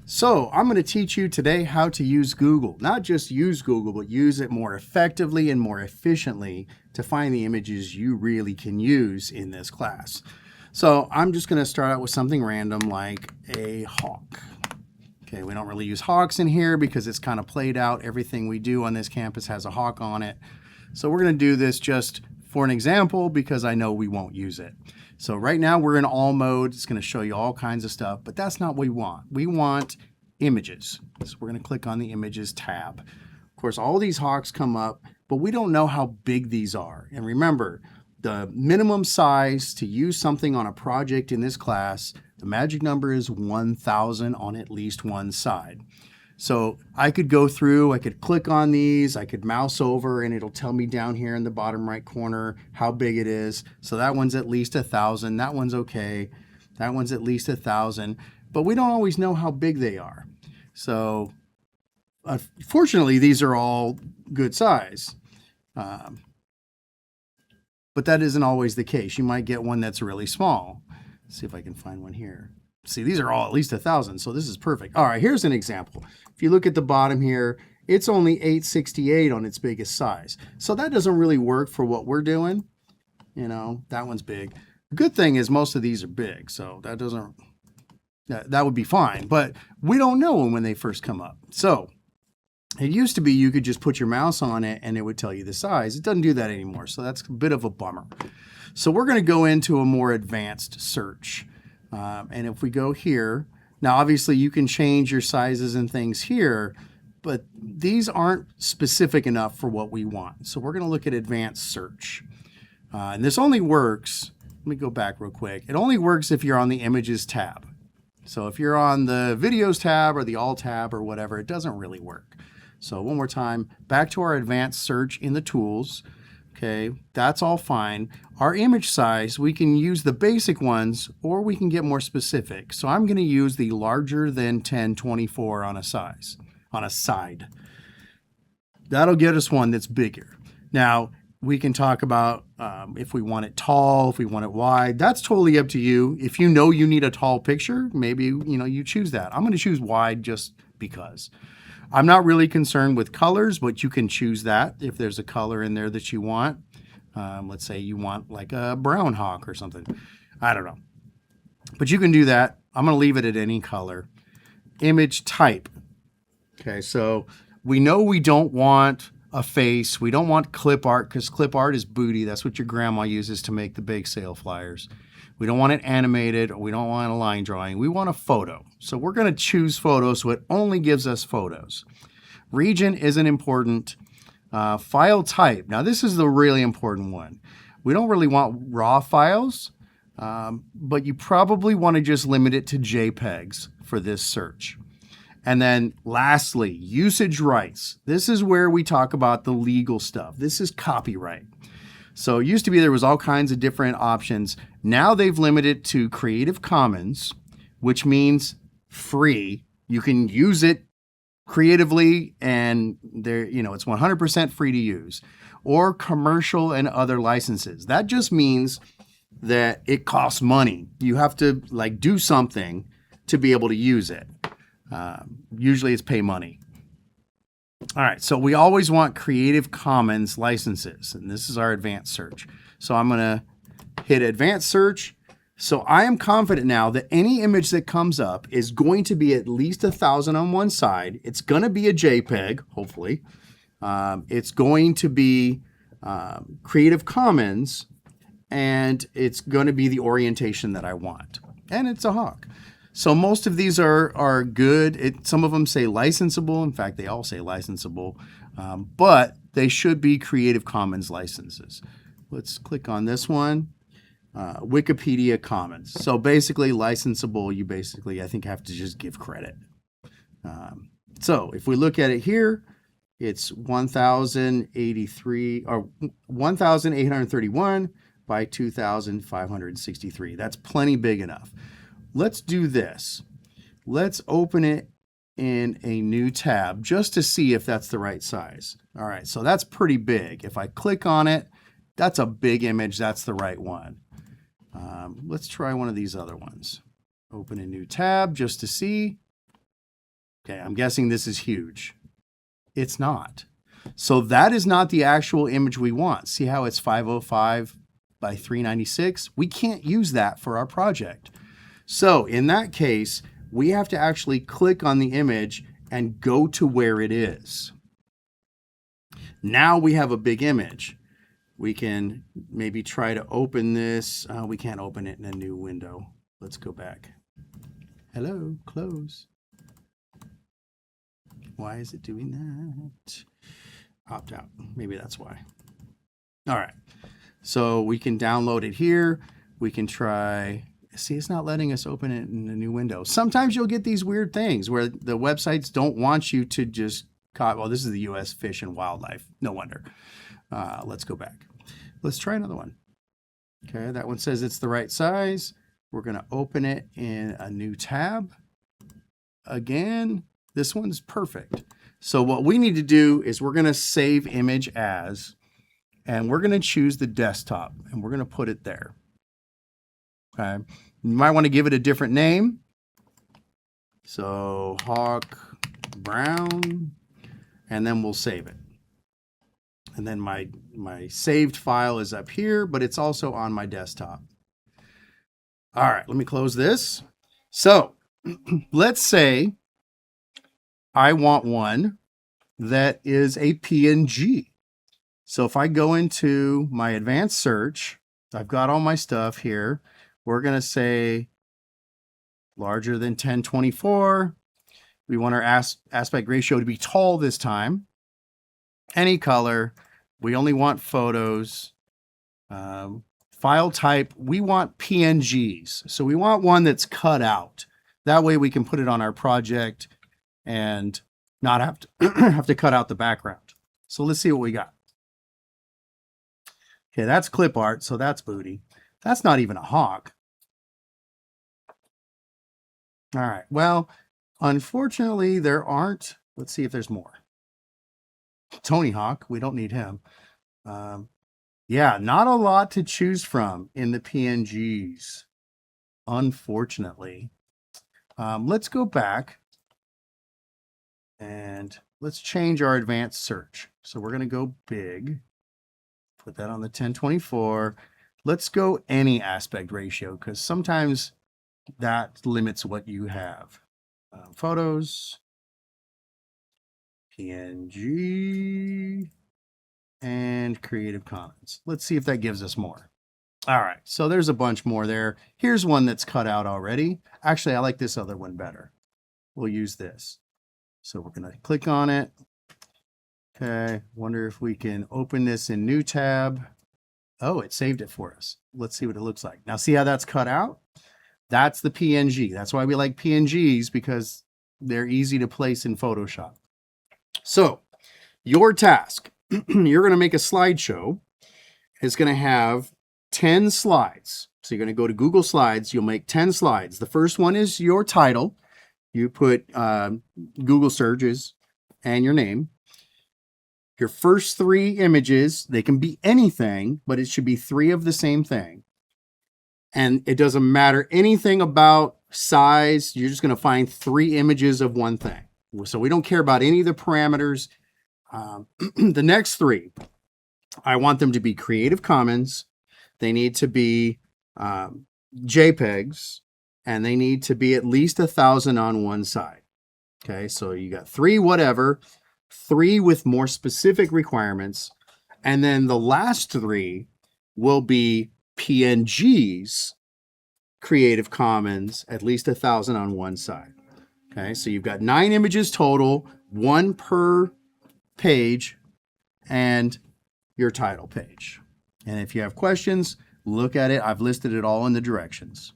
So I'm going to teach you today how to use Google. Not just use Google, but use it more effectively and more efficiently to find the images you really can use in this class. So I'm just going to start out with something random like a hawk. Okay, we don't really use hawks in here because it's kind of played out. Everything we do on this campus has a hawk on it. So we're going to do this just for an example because I know we won't use it. So right now we're in all mode. It's going to show you all kinds of stuff, but that's not what we want. We want images. So we're going to click on the images tab. Of course, all these hawks come up, but we don't know how big these are. And remember, the minimum size to use something on a project in this class, the magic number is 1,000 on at least one side. So I could go through, I could click on these, I could mouse over, and it'll tell me down here in the bottom right corner how big it is. So that one's at least 1,000, that one's okay, that one's at least 1,000, but we don't always know how big they are. So fortunately, these are all good size. But that isn't always the case. You might get one that's really small. Let's see if I can find one here. See, these are all at least 1,000, so this is perfect. All right, here's an example. If you look at the bottom here, it's only 868 on its biggest size. So that doesn't really work for what we're doing. You know, that one's big. The good thing is most of these are big, so that would be fine. But we don't know when they first come up. So it used to be you could just put your mouse on it and it would tell you the size. It doesn't do that anymore, so that's a bit of a bummer. So we're going to go into a more advanced search. And if we go here, now obviously you can change your sizes and things here, but these aren't specific enough for what we want. So we're going to look at advanced search. And this only works, let me go back real quick. It only works if you're on the images tab. So if you're on the videos tab or the all tab or whatever, it doesn't really work. So one more time, back to our advanced search in the tools. Okay, that's all fine. Our image size, we can use the basic ones or we can get more specific. So I'm going to use the larger than 1024 on a side. That'll get us one that's bigger. Now, we can talk about if we want it tall, if we want it wide. That's totally up to you. If you know you need a tall picture, maybe you choose that. I'm going to choose wide just because. I'm not really concerned with colors, but you can choose that if there's a color in there that you want. Let's say you want like a brown hawk or something. I don't know. But you can do that. I'm going to leave it at any color. Image type. Okay, so we know we don't want a face. We don't want clip art because clip art is booty. That's what your grandma uses to make the bake sale flyers. We don't want it animated, or we don't want a line drawing. We want a photo. So we're going to choose photos, so it only gives us photos. Region isn't important. File type. Now this is the really important one. We don't really want raw files, but you probably want to just limit it to JPEGs for this search. And then lastly, usage rights. This is where we talk about the legal stuff. This is copyright. So it used to be there was all kinds of different options. Now they've limited to Creative Commons, which means free. You can use it creatively and it's 100% free to use. Or commercial and other licenses. That just means that it costs money. You have to do something to be able to use it. Usually it's pay money. All right, so we always want Creative Commons licenses, and this is our advanced search. So I'm going to hit advanced search. So I am confident now that any image that comes up is going to be at least 1,000 on one side. It's going to be a JPEG, hopefully. It's going to be Creative Commons, and it's going to be the orientation that I want. And it's a hawk. So most of these are good. Some of them say licensable. In fact, they all say licensable, but they should be Creative Commons licenses. Let's click on this one, Wikipedia Commons. So basically licensable, I think have to just give credit. So if we look at it here, it's 1,083 or 1,831 by 2,563. That's plenty big enough. Let's do this. Let's open it in a new tab just to see if that's the right size. All right, so that's pretty big. If I click on it, that's a big image. That's the right one. Let's try one of these other ones. Open a new tab just to see. Okay, I'm guessing this is huge. It's not. So that is not the actual image we want. See how it's 505 by 396? We can't use that for our project. So in that case, we have to actually click on the image and go to where it is. Now we have a big image. We can maybe try to open this. We can't open it in a new window. Let's go back. Hello, close. Why is it doing that? Opt out. Maybe that's why. All right. So we can download it here. We can try. See, it's not letting us open it in a new window. Sometimes you'll get these weird things where the websites don't want you to just copy. Well, this is the U.S. Fish and Wildlife. No wonder. Let's go back. Let's try another one. Okay, that one says it's the right size. We're going to open it in a new tab. Again, this one's perfect. So what we need to do is we're going to save image as, and we're going to choose the desktop, and we're going to put it there. Okay, you might want to give it a different name. So Hawk Brown, and then we'll save it. And then my saved file is up here, but it's also on my desktop. All right, let me close this. So let's say I want one that is a PNG. So if I go into my advanced search, I've got all my stuff here. We're going to say larger than 1024. We want our aspect ratio to be tall this time. Any color. We only want photos. File type, we want PNGs. So we want one that's cut out. That way we can put it on our project and not have to, have to cut out the background. So let's see what we got. Okay, that's clip art, so that's booty. That's not even a hawk. All right, well, unfortunately there aren't. Let's see if there's more. Tony Hawk, we don't need him. Yeah, not a lot to choose from in the PNGs, unfortunately. Let's go back and let's change our advanced search. So we're going to go big, put that on the 1024. Let's go any aspect ratio because sometimes that limits what you have. Photos, PNG, and Creative Commons. Let's see if that gives us more. All right, so there's a bunch more there. Here's one that's cut out already. Actually, I like this other one better. We'll use this. So we're going to click on it. Okay, wonder if we can open this in new tab. Oh, it saved it for us. Let's see what it looks like. Now see how that's cut out? That's the PNG. That's why we like PNGs, because they're easy to place in Photoshop. So your task, you're going to make a slideshow. It's going to have 10 slides. So you're going to go to Google Slides. You'll make 10 slides. The first one is your title. You put Google searches and your name. Your first 3 images, they can be anything, but it should be 3 of the same thing. And it doesn't matter anything about size. You're just going to find 3 images of one thing. So we don't care about any of the parameters. The next 3, I want them to be Creative Commons. They need to be JPEGs, and they need to be at least 1,000 on one side. Okay, so you got 3 whatever, 3 with more specific requirements, and then the last 3 will be PNGs, Creative Commons, at least 1,000 on one side. Okay, so you've got 9 images total, 1 per page, and your title page. And if you have questions, look at it. I've listed it all in the directions.